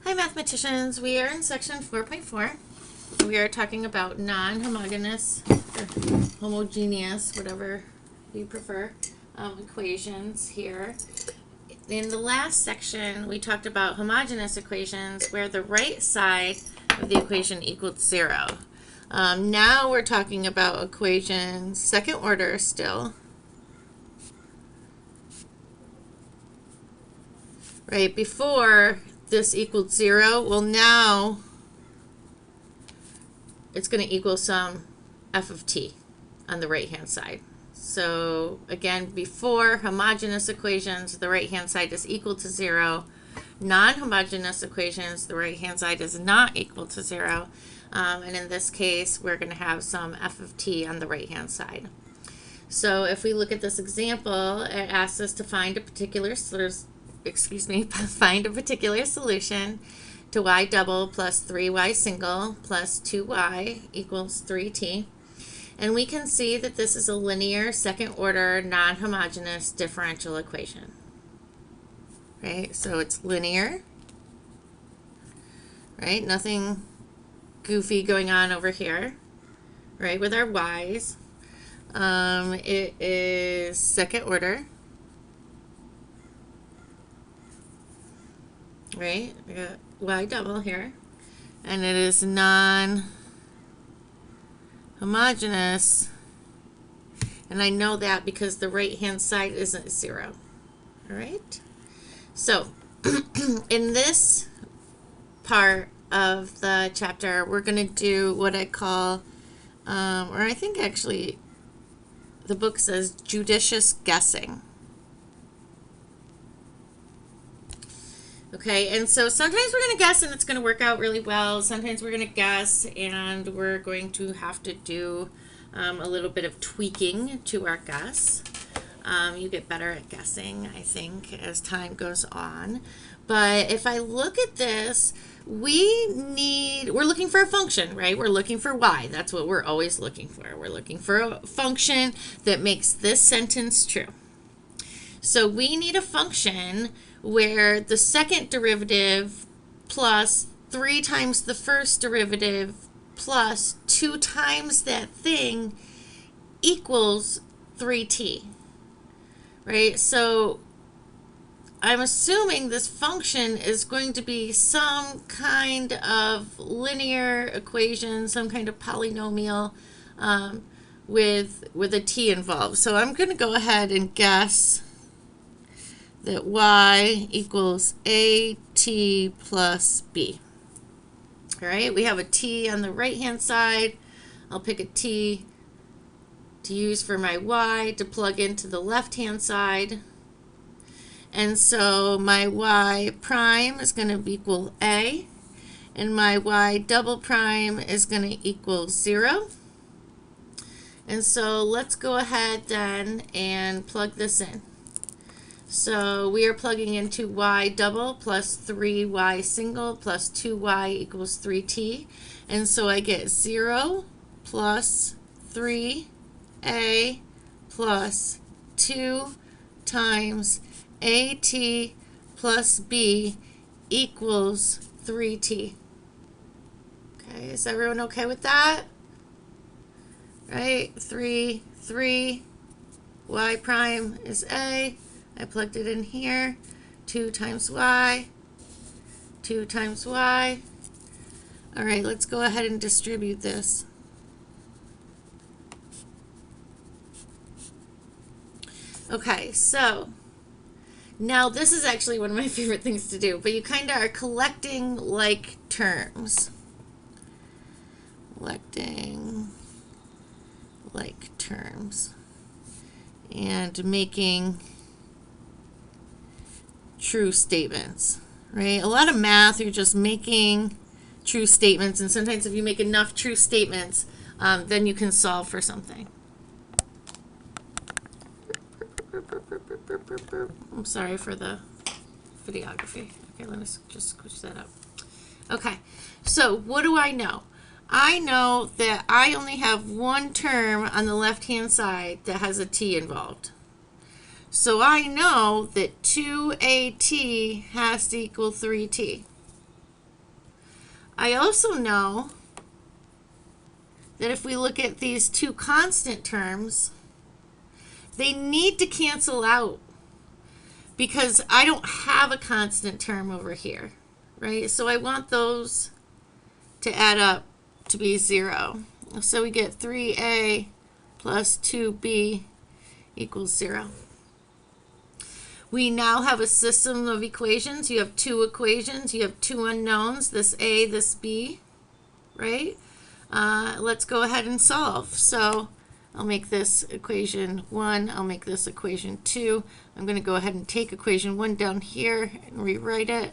Hi mathematicians, we are in section 4.4. We are talking about non-homogeneous or homogeneous, whatever you prefer, equations here. In the last section, we talked about homogeneous equations where the right side of the equation equals 0. Now we're talking about equations, second order still. Right, before this equaled 0, well now it's going to equal some f of t on the right hand side. So again, before homogeneous equations, the right hand side is equal to 0. Non-homogeneous equations, the right hand side is not equal to 0. And in this case, we're going to have some f of t on the right hand side. So if we look at this example, it asks us to find a particular find a particular solution to y double plus 3y single plus 2y equals 3t. And we can see that this is a linear second order non-homogeneous differential equation. Right? So it's linear. Right? Nothing goofy going on over here. Right? With our y's. It is second order. Right? I got y double here. And it is non-homogeneous. And I know that because the right-hand side isn't 0. All right? So, in this part of the chapter, we're going to do what I call, or I think actually the book says judicious guessing. Okay, and so sometimes we're going to guess and it's going to work out really well. Sometimes we're going to guess and we're going to have to do a little bit of tweaking to our guess. You get better at guessing, I think, as time goes on. But if I look at this, we're looking for a function, right? We're looking for y. That's what we're always looking for. We're looking for a function that makes this sentence true. So we need a function where the second derivative plus 3 times the first derivative plus 2 times that thing equals 3t. Right? So I'm assuming this function is going to be some kind of linear equation, some kind of polynomial with a t involved. So I'm going to go ahead and guess that y equals at plus b. All right, we have a t on the right-hand side. I'll pick a t to use for my y to plug into the left-hand side. And so my y prime is going to equal a, and my y double prime is going to equal 0. And so let's go ahead then and plug this in. So we are plugging into y double plus 3y single plus 2y equals 3t. And so I get 0 plus 3a plus 2 times at plus b equals 3t. Okay, is everyone okay with that? Right? 3, y prime is a. I plugged it in here. 2 times y, 2 times y. All right, let's go ahead and distribute this. Okay, so now this is actually one of my favorite things to do, but you kind of are collecting like terms. Collecting like terms. And making true statements, right? A lot of math, you're just making true statements, and sometimes if you make enough true statements, then you can solve for something. I'm sorry for the videography. Okay, let us just switch that up. Okay, so what do I know? I know that I only have one term on the left-hand side that has a t involved. So I know that 2at has to equal 3t. I also know that if we look at these two constant terms, they need to cancel out because I don't have a constant term over here, right? So I want those to add up to be 0. So we get 3a plus 2b equals 0. We now have a system of equations. You have two equations. You have two unknowns, this a, this b, right? Let's go ahead and solve. So I'll make this equation 1. I'll make this equation 2. I'm going to go ahead and take equation 1 down here and rewrite it.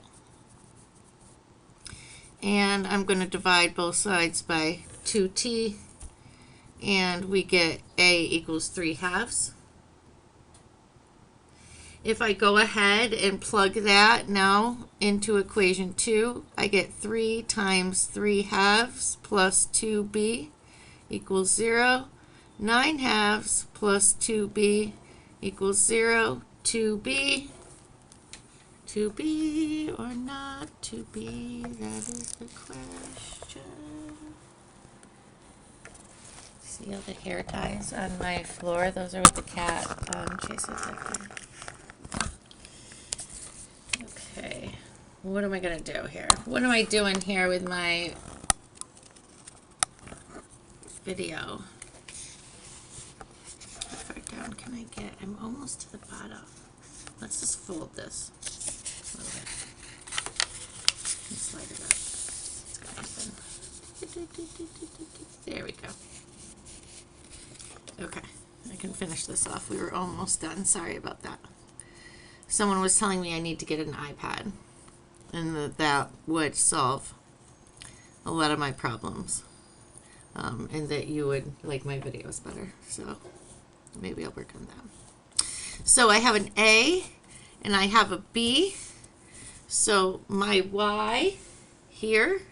And I'm going to divide both sides by 2t. And we get a equals 3/2. If I go ahead and plug that now into equation 2, I get 3 times 3/2 plus 2b equals 0. 9/2 plus 2b equals 0. 2b. To be or not to be, that is the question. See all the hair ties on my floor? Those are what the cat chases after. Okay, what am I going to do here? What am I doing here with my video? How far down can I get? I'm almost to the bottom. Let's just fold this a little bit and slide it up. It's going to happen. There we go. Okay, I can finish this off. We were almost done. Sorry about that. Someone was telling me I need to get an iPad and that would solve a lot of my problems and that you would like my videos better. So maybe I'll work on that. So I have an A and I have a B. So my Y here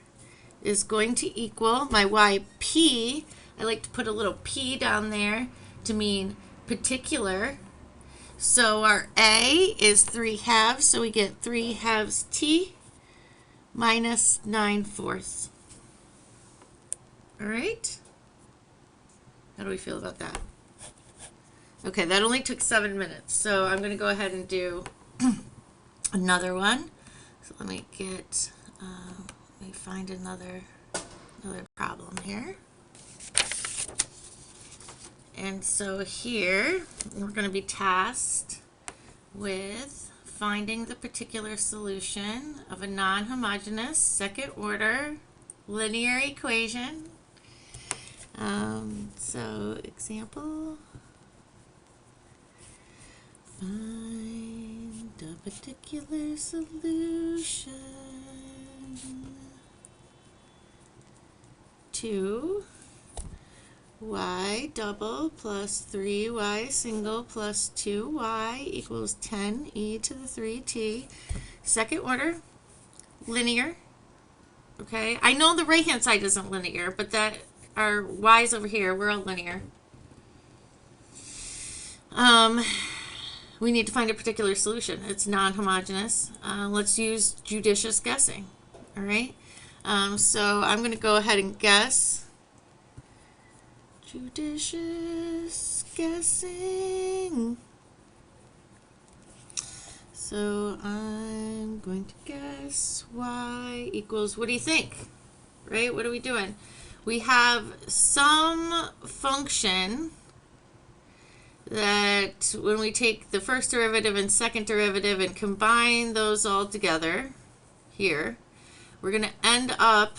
is going to equal my YP. I like to put a little P down there to mean particular. So our A is 3/2, so we get 3/2 t minus 9/4. All right? How do we feel about that? Okay, that only took 7 minutes, so I'm going to go ahead and do another one. So let me get, let me find another problem here. And so here, we're going to be tasked with finding the particular solution of a non-homogeneous second order linear equation. So example, find a particular solution to y double plus 3y single plus 2y equals 10e to the 3t. Second order, linear. Okay, I know the right hand side isn't linear, but that our y's over here, we're all linear. We need to find a particular solution. It's non-homogeneous. Let's use judicious guessing. All right, so I'm going to go ahead and guess. Judicious guessing. So I'm going to guess y equals, what do you think? Right? What are we doing? We have some function that when we take the first derivative and second derivative and combine those all together here, we're going to end up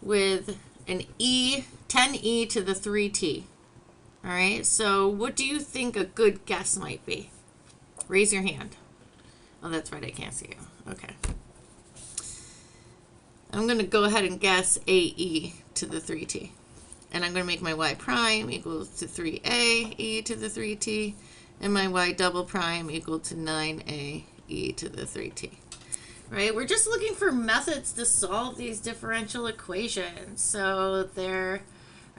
with an 10e to the 3t. All right, so what do you think a good guess might be? Raise your hand. Oh, that's right, I can't see you. Okay. I'm going to go ahead and guess ae to the 3t. And I'm going to make my y prime equal to 3a e to the 3t, and my y double prime equal to 9a e to the 3t. Right? We're just looking for methods to solve these differential equations. So there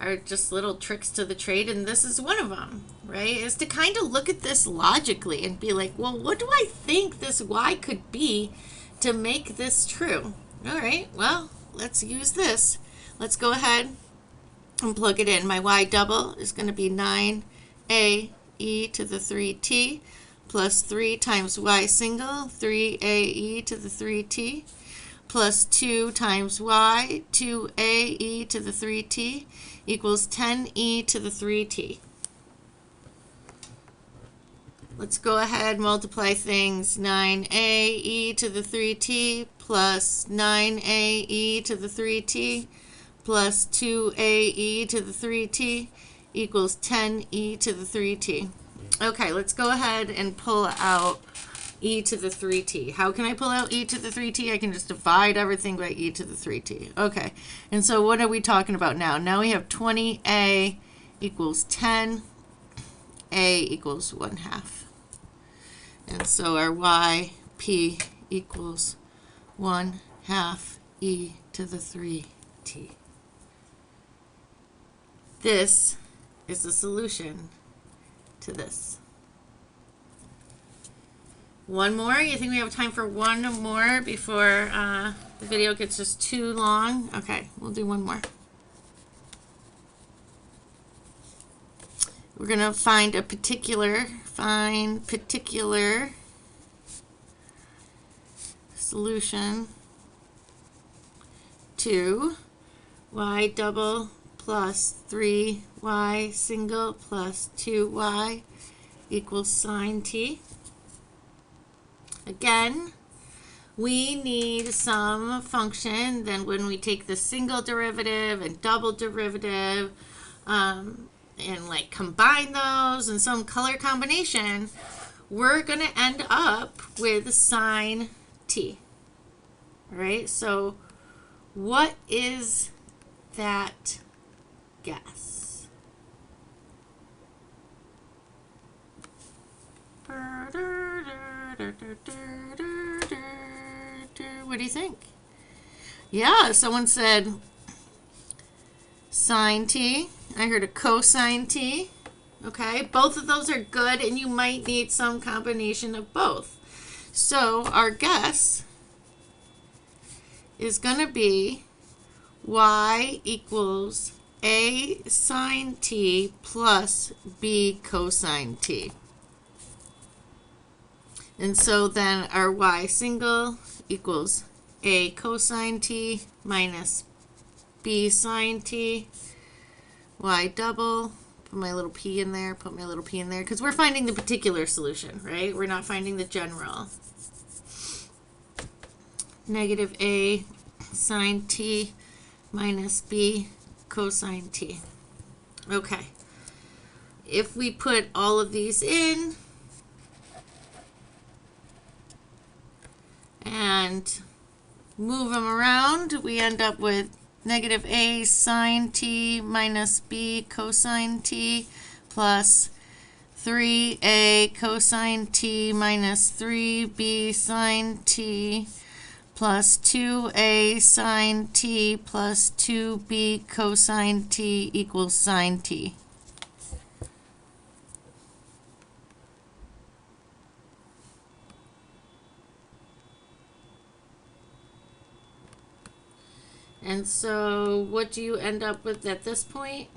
are just little tricks to the trade, and this is one of them, right? Is to kind of look at this logically and be like, well, what do I think this y could be to make this true? All right, well, let's use this. Let's go ahead and plug it in. My y double is going to be 9a e to the 3t plus 3 times y single, 3a e to the 3t, plus 2 times y, 2a e to the 3t, equals 10e to the 3t. Let's go ahead and multiply things. 9a e to the 3t plus 9a e to the 3t plus 2a e to the 3t equals 10e to the 3t. Okay, let's go ahead and pull out e to the 3t. How can I pull out e to the 3t? I can just divide everything by e to the 3t. Okay, and so what are we talking about now? Now we have 20a equals 10, a equals 1/2. And so our y, p equals 1/2 e to the 3t. This is the solution to this. One more? You think we have time for one more before the video gets just too long? Okay, we'll do one more. We're going to find particular solution to y double plus 3y single plus 2y equals sine t. Again, we need some function. Then when we take the single derivative and double derivative, and like combine those in some color combination, we're going to end up with sine t. All right, so what is that guess? What do you think? Yeah, someone said sine t. I heard a cosine t. Okay, both of those are good, and you might need some combination of both. So our guess is going to be y equals a sine t plus b cosine t. And so then our y single equals a cosine t minus b sine t. Y double, put my little p in there, because we're finding the particular solution, right? We're not finding the general. Negative a sine t minus b cosine t. Okay. If we put all of these in and move them around, we end up with negative a sine t minus b cosine t plus 3a cosine t minus 3b sine t plus 2a sine t plus 2b cosine t equals sine t. And so what do you end up with at this point,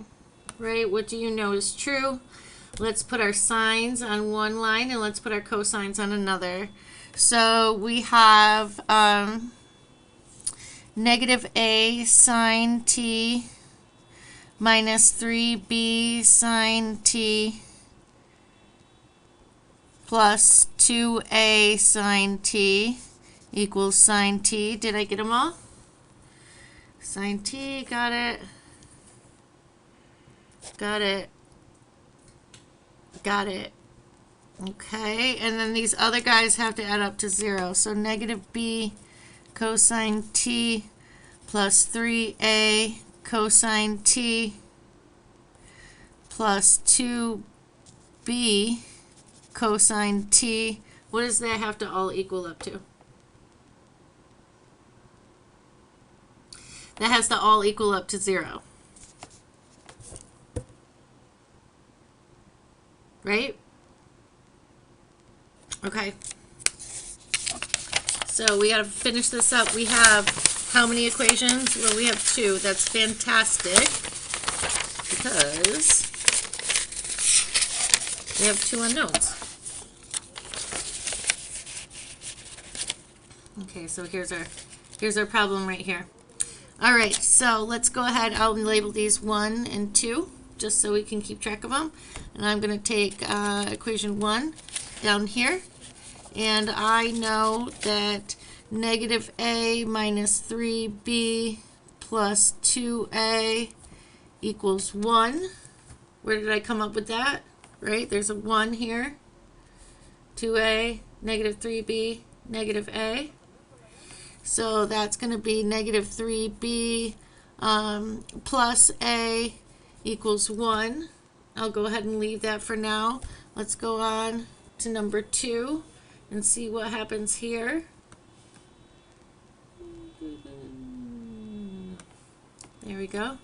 right? What do you know is true? Let's put our sines on one line and let's put our cosines on another. So we have negative a sine t minus 3b sine t plus 2a sine t equals sine t. Did I get them all? Sine t, got it. Got it. Got it. Okay, and then these other guys have to add up to 0. So negative b cosine t plus 3a cosine t plus 2b cosine t. What does that have to all equal up to? That has to all equal up to 0. Right? Okay. So we got to finish this up. We have How many equations? Well, we have 2. That's fantastic because we have 2 unknowns. Okay, so here's our problem right here. All right, so let's go ahead. I'll label these 1 and 2 just so we can keep track of them. And I'm going to take equation 1 down here. And I know that negative a minus 3b plus 2a equals 1. Where did I come up with that? Right, there's a 1 here. 2a, negative 3b, negative a. So that's going to be negative 3b plus a equals 1. I'll go ahead and leave that for now. Let's go on to number 2 and see what happens here. There we go.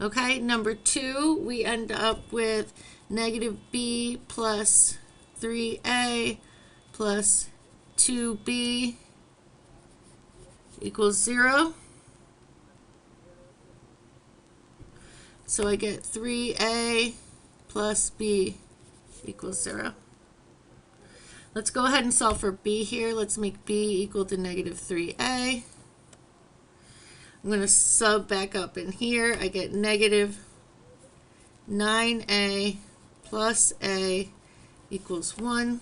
Okay, number 2, we end up with negative b plus 3a plus 2b equals 0. So I get 3a plus b equals 0. Let's go ahead and solve for b here. Let's make b equal to negative 3a. I'm going to sub back up in here. I get negative 9a plus a equals 1.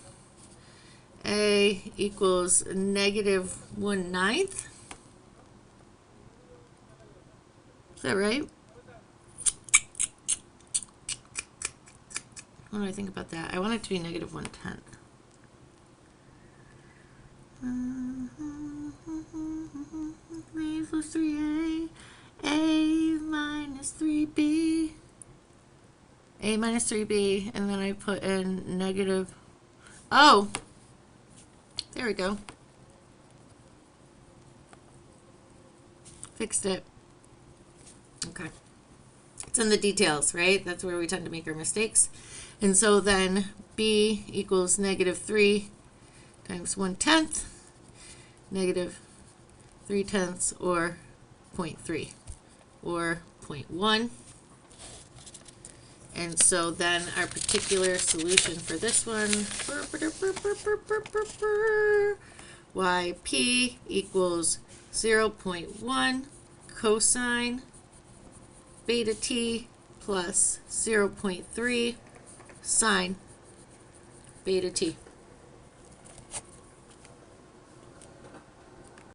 A equals negative 1/9. Is that right? What do I think about that? I want it to be negative 1/10. A plus 3a, a minus 3b, a minus 3b, and then I put in negative, oh, there we go. Fixed it. Okay. It's in the details, right? That's where we tend to make our mistakes. And so then b equals negative 3 times 1/10, negative 3/10, or 0.3, or 0.1. And so then our particular solution for this one, yp equals 0.1 cosine beta t plus 0.3 sine beta t.